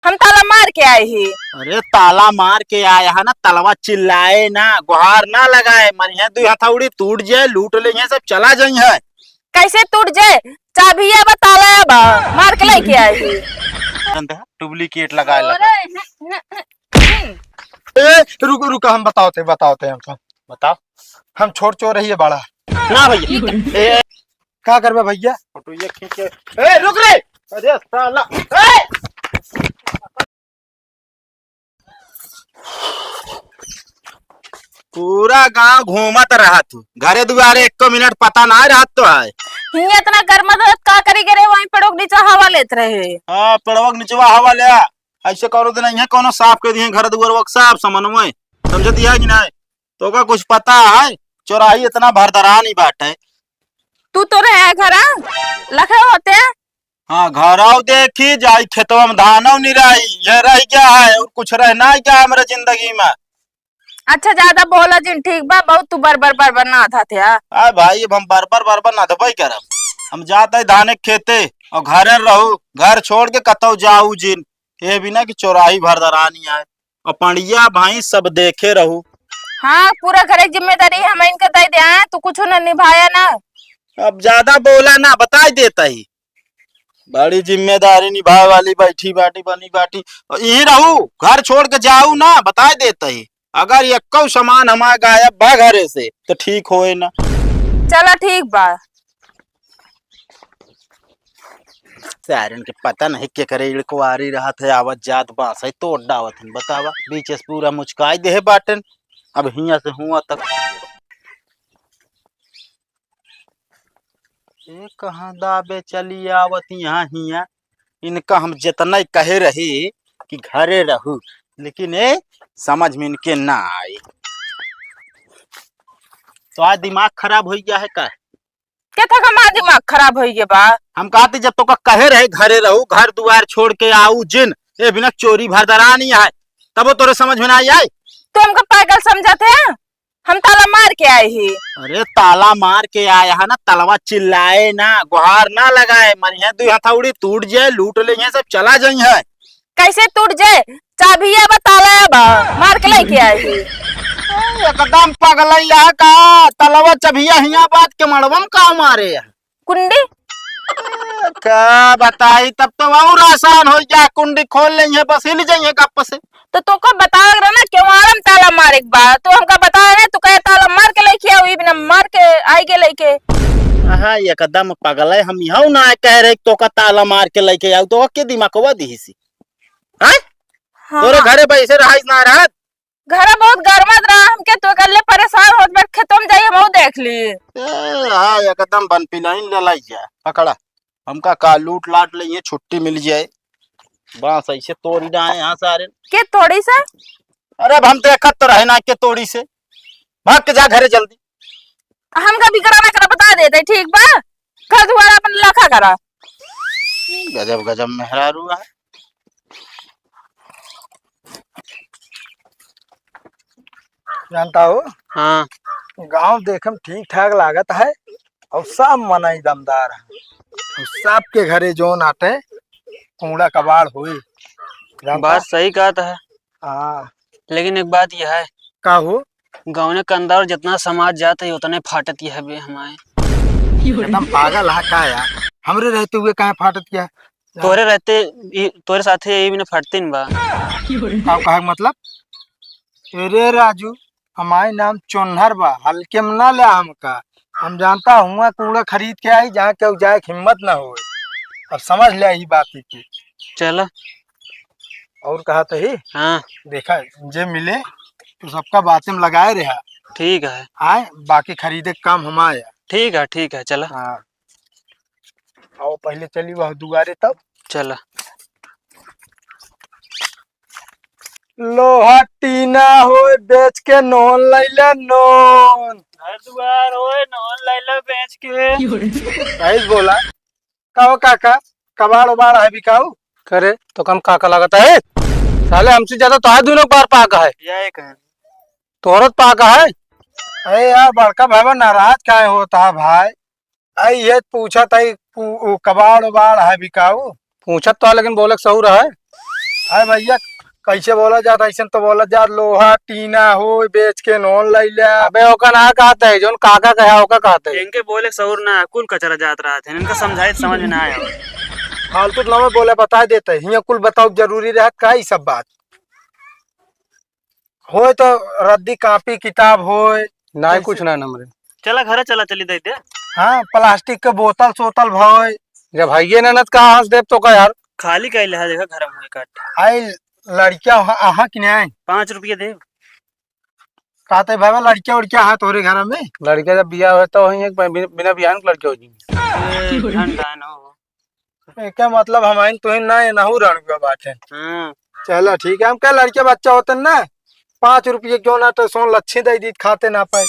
हम ताला मार के आए ही। अरे ताला मार के आया है ना, तलवा चिल्लाए ना, गुहार ना लगाए, मरिया दू हथौड़ी टूट जाए, लूट ले सब चला जाई है। कैसे टूट जाए? चाबी है बा, ताला है बा, मार के लेके आए ही। डुप्लीकेट लगाए लगा। ए रुको रुको, हम बताओते हमको। बताओ। हम छोड़ चोर रही है बड़ा ना भैया। ए क्या करबे भैया? फोटो ये खींच के। ए रुक रे। अरे साला। ए पूरा गांव घूमत रहा तू, घरे दुआरे एक मिनट पता ना रहा तो है। हिया इतना गर्म था का करी करे, वहीं पेड़ों के नीचे हवा लेत रहे। हाँ पेड़वक निचवा हवा ले ऐसे करो दिन है कोनो साफ कर दिए घर दुआर वक साफ समन्वय समझ दिया कि नहीं? तो का कुछ पता है? चौराही इतना भरदरा नहीं बाटे। तू तो रहे घर लखे होते हैं। हाँ घराव देखी जाई खेतवा में धानव नहीं रही, ये रही क्या है और कुछ रहना है क्या हमारे जिंदगी में? अच्छा ज्यादा बोला जिन ठीक बा, बहुत तू बरबर ना था थे। आ भाई अब हम बरबर ना दबाई करब, हम जाते धाने खेते और घरे रहू, घर छोड़ के कतौ जाऊ जिन ये भी ना कि चौराही भरदरा नहीं आए और पंडिया भाई सब देखे रहू। हाँ पूरा घर की जिम्मेदारी हम इनके दे दिया, तू कुछ न निभाया ना। अब ज्यादा बोला ना, बता देता ही बड़ी जिम्मेदारी निभाए वाली बैठी बाटी बनी बाटी और यही रहू, घर छोड़ के जाऊ ना, बता देता ही। अगर ये कौ सामान हमारा गायब बा घरे से तो ठीक होए ना। चलो ठीक बा। सारन के पता नहीं के करे इड़कवारी रहा थे, आवत जात बास है तोड़ डावत है। बतावा बीच से पूरा मुचकाई दे बाटन, अब हिया से हुआ तक ये कहाँ दाबे चली आवत यहाँ हिया। इनका हम जितना कहे रही कि घरे रहू, लेकिन ए समझ में इनके ना आई। तो आज दिमाग खराब हो गया है का? क्या था हमारा दिमाग खराब हो गया बा? हम कहते जब तो का कहे रहे घरे रहू, घर दुआर छोड़ के आऊ जिन ये बिना चोरी भरदरा नहीं है, तब वो तोरे समझ में ना आई। तो हमको पागल समझाते हैं? हम ताला मार के आए ही। अरे ताला मार के आया है ना, तलवा चिल्लाए ना, गुहार ना लगाए, मरिया दू हथौड़ी टूट जाए, लूट ले सब चला जाई है। कैसे टूट जाए? चाबी है बा, ताला है बा, मार के लेके आए ही। एकदम पगलैया का तलवा चबिया हिया बात के मड़वम का मारे कुंडी क्या बताई, तब तो और आसान हो जाए, कुंडी खोल लेंगे बस हिल जाइए गप से। तो तुमको बता रहा ना क्यों आराम ताला मारे एक बार, तो हमका बताया ना, तू कहे ताला मार के लेके आओ, बिना मार के आई के लेके। हाँ एकदम पगल है, हम यहाँ ना कह रहे तो का ताला मार के लेके आओ, तो के दिमाग दी सी हाँ? तोरे घरे पैसे रहा ना रहा, घर बहुत गर्मत रहा, हमके तो कल परेशान होत बैठे, तुम जाइए हम देख ली। हाँ एकदम बन पिलाइन ले लाई जाए पकड़ा, हमका का लूट लाट ले छुट्टी मिल जाए, बांस ऐसे तोड़ी डाए यहाँ सारे के थोड़ी सा। अरे अब हम देखत तो रहे ना के तोड़ी से, भाग के जा घरे जल्दी। हमका भी करा ना करा बता देते ठीक बा, घर दुआरा अपन लखा करा। गजब गजब मेहरारू है। जानता हो हाँ गांव देखम ठीक ठाक लागत है और सब मना दमदार है, सब के घरे जोन आते कूड़ा कबाड़ हुई। बात सही कहा था, हाँ लेकिन एक बात यह है, का हो गाँव के अंदर जितना समाज जाता है उतने फाटत यह भी हमारे। एकदम पागल है का यार, हमरे रहते हुए कहाँ फाटत क्या? तोरे रहते तोरे साथे ये भी ना फटते बा। का कहे मतलब? अरे राजू हमारे नाम चोनहर बा, हल्के में ना ले हमका, हम जानता हूँ कूड़ा खरीद के आई जहाँ के जाए हिम्मत ना हो। अब समझ ले यही बात की। चलो और कहा तो ही हाँ देखा जे मिले तो सबका बातें में लगाए रहा, ठीक है, आए बाकी खरीदे का काम हमारा। ठीक है चलो। हाँ आओ पहले चली वह दुआरे तब चलो। लोहा टीना हो बेच के नोन लैले नोन, घर दुआर होए नॉन लैला बेच के। सही बोला। कहो काका कबाड़ उबाड़ है बिकाऊ करे तो कम काका लगता है, साले हमसे ज्यादा तो है दोनों बार पाका है, यह एक है तोरत पाका है। अरे यार बड़का भाई नाराज काहे होता है भाई? आई ये पूछा था कबाड़ उबाड़ है बिकाऊ, पूछत तो लेकिन बोले सहूर है। अरे भैया कैसे बोला जाता ऐसे तो बोला जा लोहा टीना हो बेच के नॉन लै ले। अबे ओका ना कहते है जोन काका कहा ओका कहते है। इनके बोले सौर ना कुल कचरा जात रहा थे इनका समझाए तो समझ में ना आया। फालतू ना में बोले बता देते हियाँ कुल बताओ जरूरी रहत का ही सब बात हो तो रद्दी कापी किताब हो ना ही कुछ ना नमरे। चला घर चला चली दे दे। हाँ प्लास्टिक के बोतल सोतल भय जब भाइये ननद का हंस देव तो का यार खाली कह लिहा देखा घर में काट आई लड़किया अहा कि नहीं 5 रुपये दे। कहते भाई लड़किया उड़किया हाँ तोरे घर में लड़के जब बिया हो तो वही एक बिना बियाह के लड़के हो जी। ठंडा ना हो। क्या मतलब हमारे तो ना नहू रण बाटे। हाँ चलो ठीक है हम क्या लड़के बच्चा होते ना 5 रुपये क्यों ना तो सोन लच्छी दे दी खाते ना पाए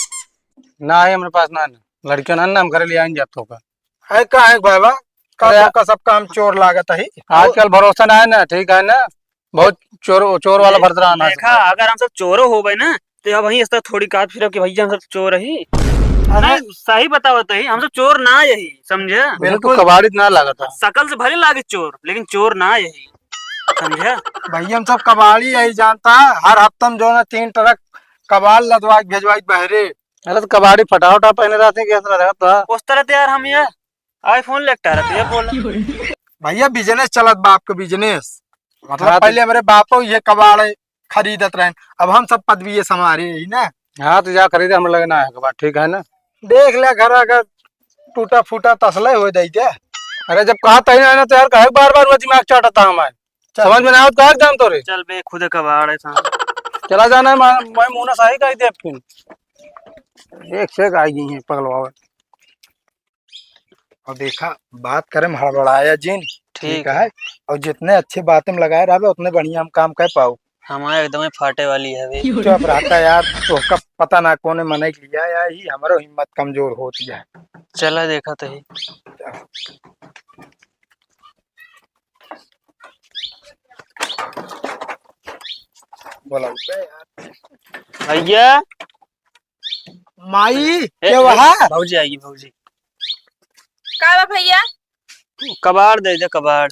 ना है हमारे पास ना लड़के ना हम घर ले आएंगे जब तो का है का है बाबा का सब काम चोर लागत है आजकल भरोसा ना है ना ठीक है ना बहुत चोर वाला भरत रहा देखा अगर हम सब चोरो हो गए ना तो वही इस तरह थोड़ी काट फिर कि भैया हम सब चोर ही नहीं सही बतावत है हम सब चोर ना यही समझे। बिल्कुल कबाड़ी ना लगा था शकल से भले लागे चोर लेकिन चोर ना यही समझे। भैया हम सब कबाड़ी यही जानता है हर हफ्ता में जो ना 3 ट्रक कबाड़ लदवा भेजवाई बहरे। अरे तो कबाड़ी फटाफटा पहने रहते कैसा रहता उस तरह तो यार हम यार आईफोन लेकर रहते ये बोला भैया बिजनेस चलत बाप का बिजनेस मतलब हाँ, पहले हमारे बापो ये कबाड़ खरीदत रहे अब हम सब पदवी समारे ही ना। हाँ तो जा खरीदे हम लगना है कबाड़ ठीक है ना देख ले घर अगर टूटा फूटा तसले हो जाते। अरे जब कहा तही ना तो यार कहे बार बार वो दिमाग चाटता हमारे समझ में ना आवत कहा जान तो रे चल बे खुद कबाड़ है चला जाना है मैं मुना सही कही दे फिर एक से आई गई है पगलवा और देखा बात करें हड़बड़ाया जिन ठीक है और जितने अच्छे बातें लगाए रहे उतने बढ़िया हम काम कर पाओ। हमारे एकदम फाटे वाली है वे। चुप रहता यार तो का पता ना कोने मने लिया या ही हमारो हिम्मत कमजोर होती है। चला देखा तो ही बोला यार भैया माई क्या वहा भौजी आएगी भौजी का बा भैया कबाड़ दे दे कबाड़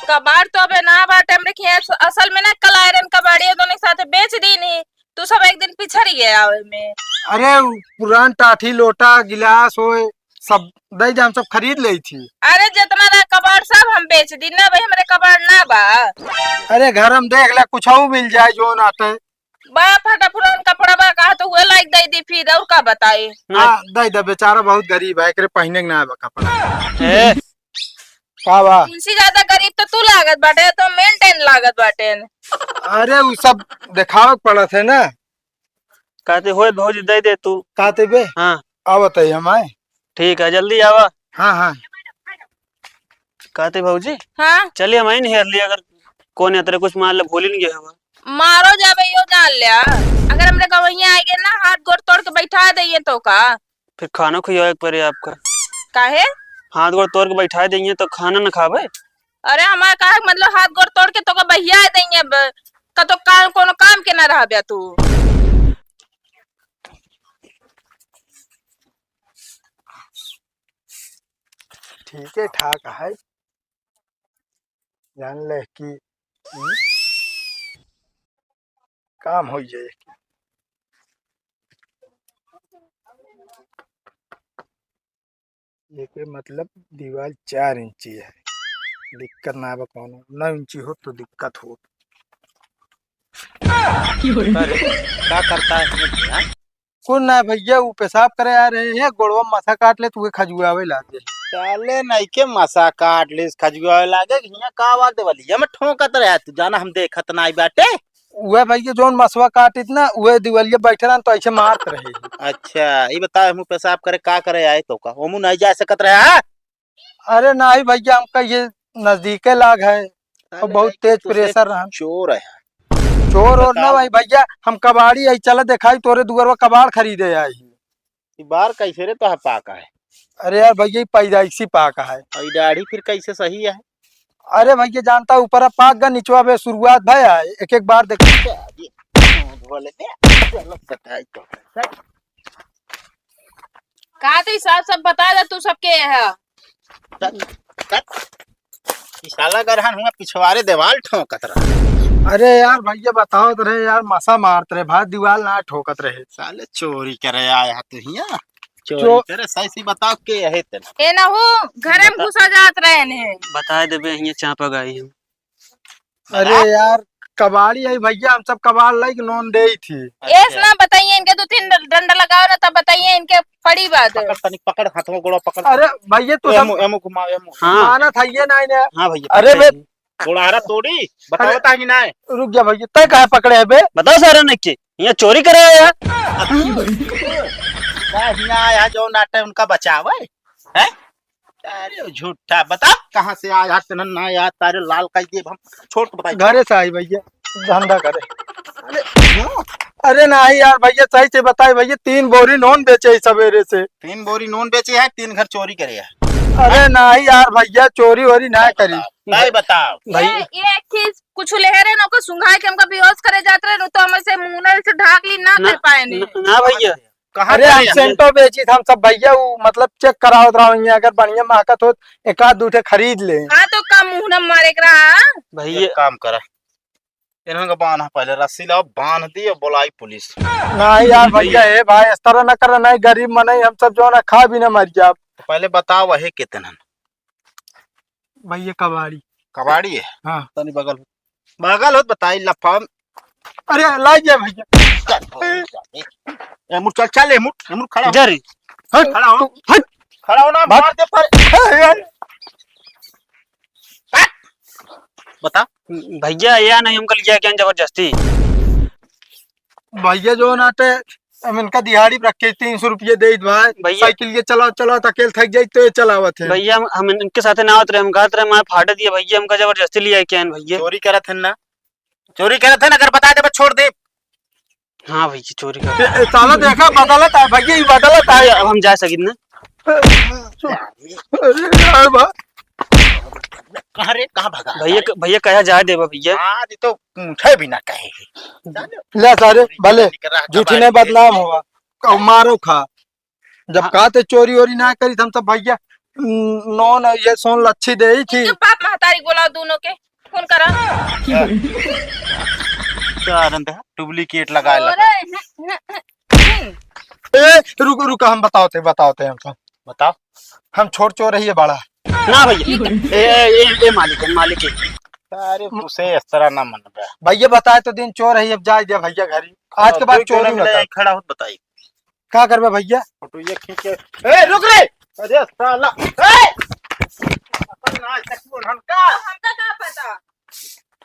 कबाड़ तो अबे ना बाटे हमरे खेत असल में ना कल आयरन कबाड़िया दोनों साथ बेच दी नहीं तू सब एक दिन पिछड़ गया आवे में। अरे पुरान टाठी लोटा गिलास हो सब दई जाम सब खरीद ली थी। अरे जितना ना कबाड़ सब हम बेच दी ना भाई हमारे कबाड़ ना बा। अरे घर हम देख ले कुछ मिल जाए जो ना आते बा फटा पुरान कपड़ा बा कहा तो हुए लाइक दे दी फिर और का बताई। हाँ दई दे बेचारा बहुत गरीब है करे पहने के ना है कपड़ा का बा इनसे ज्यादा गरीब तो तू लागत बाटे तो मेंटेन लागत बाटे। अरे वो सब दिखावे पड़ा थे ना कहते हो भौजी दे दे तू कहते बे हाँ आवत है हमारे ठीक है जल्दी आवा। हाँ हाँ कहते भौजी हाँ चलिए हम नहीं हेर लिया अगर कौन यात्रा कुछ मान लो भूल नहीं गया होगा मारो जावे यो जान लिया अगर हमरे गवैया आएगे ना हाथ गोड़ तोड़ के बैठा दइए तो का फिर खाना खुआ पड़े आपका काहे हाथ गोड़ तोड़ के बैठा देंगे तो खाना न खावे। अरे हमारा कहा मतलब हाथ गोड़ तोड़ के तो का बहिया देंगे का तो काम कोनो काम के ना रहा तू। ठीक है ठाक है जान ले कि काम हो जाए। एक मतलब दीवार 4 इंची है दिक्कत ना बा कोनो 9 इंची हो तो दिक्कत हो। क्या करता है कुछ ना भैया वो पेशाब करे आ रहे हैं गोड़वा माथा काट ले तू खजुआवे ला दे चाले नहीं के मसा काट ले खजुआ लागे हिया का बात वाली हम ठोकत रहे तू जाना हम देखत नाई बाटे वह भैया जोन मसवा काटित ना वह दिवालिया बैठे रहा तो ऐसे मारत रहे। अच्छा ये बता हम पेशाब करे का करे आए तो का हम नहीं जा सकत रहे। अरे नहीं भैया हमका ये नजदीके लाग है और बहुत तेज प्रेशर रहा चोर है चोर और ना भाई भैया हम कबाड़ी आई चला दिखाई तोरे दुआर में कबाड़ खरीदे आई बार कैसे रे तो पाका है। अरे यार भैया पैदाइशी पाका है और दाढ़ी फिर कैसे सही है। अरे भैया जानता ऊपर पाक गा निचवा बे शुरुआत भया एक एक बार देख का तो हिसाब सब बता दे तू सबके है साला गरहन हुआ पिछवाड़े दीवार ठोकत रहा। अरे यार भैया बताओ तो रहे यार, मसा मारत रहे भाई, दीवार ना ठोकत रहे। साले चोरी करे आया तो हिया चोरी चो- करे सही सी बताओ के है तेना। ए ना हो घरे में घुसा जात रहे ने। बता देबे यहाँ चापा गई हम। अरे यार कबाड़ी आई भैया, हम सब कबाड़ लाइक नॉन दे थी। एस ना बताइए इनके 2-3 डंडा लगाओ ना, तब बताइए इनके पड़ी बात। पकड़ तनिक पकड़, हाथों गोड़ा पकड़। अरे भैया तू सब एमो एमो घुमाओ एमो। हाँ माना था ये ना इन्हें। हाँ भैया। अरे बे गोड़ारा तोड़ी बताओ ता कि ना। रुक जा भैया, तय कहे पकड़े है बे? बताओ सारा ने के यहाँ चोरी करे यार। हिया आया जो नाटे उनका बचाव है। अरे झूठा बता कहाँ से आया तेना ना यार, तारे लाल का दे हम छोड़ के बताई। घरे से आई भैया, धंधा करे। अरे नहीं यार भैया सही से बताए भैया, 3 बोरी नॉन बेचे सवेरे से। 3 बोरी नून बेचे है, 3 घर चोरी करे है। अरे नहीं यार भैया चोरी वोरी ना करी। नहीं बताओ ये एक चीज कुछ लेहरे ना को सुंघाई के हमका बेहोश करे जात रहे, तो हम से मुंह से ढाक ली ना कर पाए ने। ना भैया कहाँ अरे हम करे है? सेंटो बेची था हम सब भैया, वो मतलब चेक करावत रहा हूँ, अगर बढ़िया महकत हो एक आध दूठे खरीद ले। हाँ तो का मुंह न मारे के रहा। भैया एक काम करे, इन्होंने बांधा पहले रस्सी लाओ बांध दी और बुलाई पुलिस। नहीं यार भैया ए भाई इस तरह न कर, नहीं गरीब मन हम सब जो है ना खा भी ना मर जाए। तो पहले बताओ वही कितना भैया कबाड़ी। कबाड़ी है। हाँ। तनी बगल हो बताई लफा। अरे ला जा भैया। एमुर चल चल एमुर खड़ा हो। इधर ही। हट खड़ा हो। हट खड़ा हो ना, मार दे पर। बता भैया या नहीं हमको लिया क्या जबरदस्ती। भैया जो नाटे हम इनका दिहाड़ी रख के 300 रुपये दे भाई, भैया- साइकिल ये चलाओ चलाओ अकेले थक जाये तो ये चलावत है। भैया हम इनके साथ ना होते रहे, हम कहते रहे मैं फाड़ दिया भैया, हमका जबरदस्ती लिया क्या भैया। चोरी करत है ना, चोरी करत है ना, अगर बता दे छोड़ दे। हाँ भैया चोरी कर। साला देखा बदलत है भैया, ये बदलत है। अब हम जा सकिन ना। अरे यार बा कहाँ रे, कहाँ भगा भैया कहा जाए देवा भैया। आज तो पूछे भी ना कहे। ले सारे भले झूठी ने बदनाम हुआ, कहू मारो खा। जब कहते चोरी वोरी ना करी हम सब भैया नॉन ये सोन लच्छी दे थी। इनके बाप महतारी बोला दोनों के फोन करा। डुप्लीकेट लगा ए रुक रुक हम बताते हम सब। बताओ हम छोड़ चोर रही है बड़ा। ना भैया ए मालिक है। अरे तुसे इस तरह ना मन बे। भैया बताए तो दिन चोर रही, अब जा दिया भैया घर ही। आज के बाद चोरी मत कर। खड़ा हो बताई क्या करबे भैया? फोटो ये खींच के। ए रुक रे, अरे साला ए अपन ना तक बोल हमका हमका का पता।